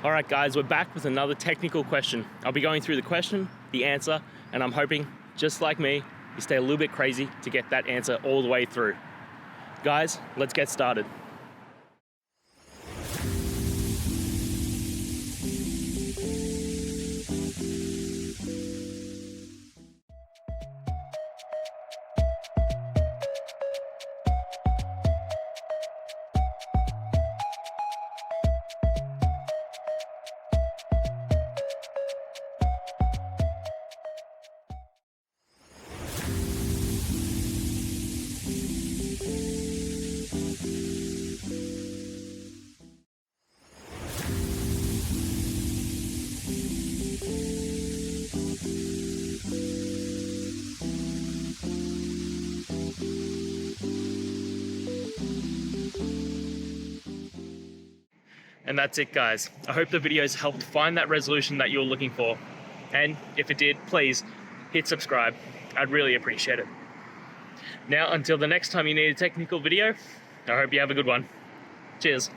All right guys, we're back with another technical question. I'll be going through the question, the answer, and I'm hoping, just like me, you stay a little bit crazy to get that answer all the way through. Guys, let's get started. And that's it guys. I hope the videos helped find that resolution that you're looking for. And if it did, please hit subscribe. I'd really appreciate it. Now, until the next time you need a technical video, I hope you have a good one. Cheers.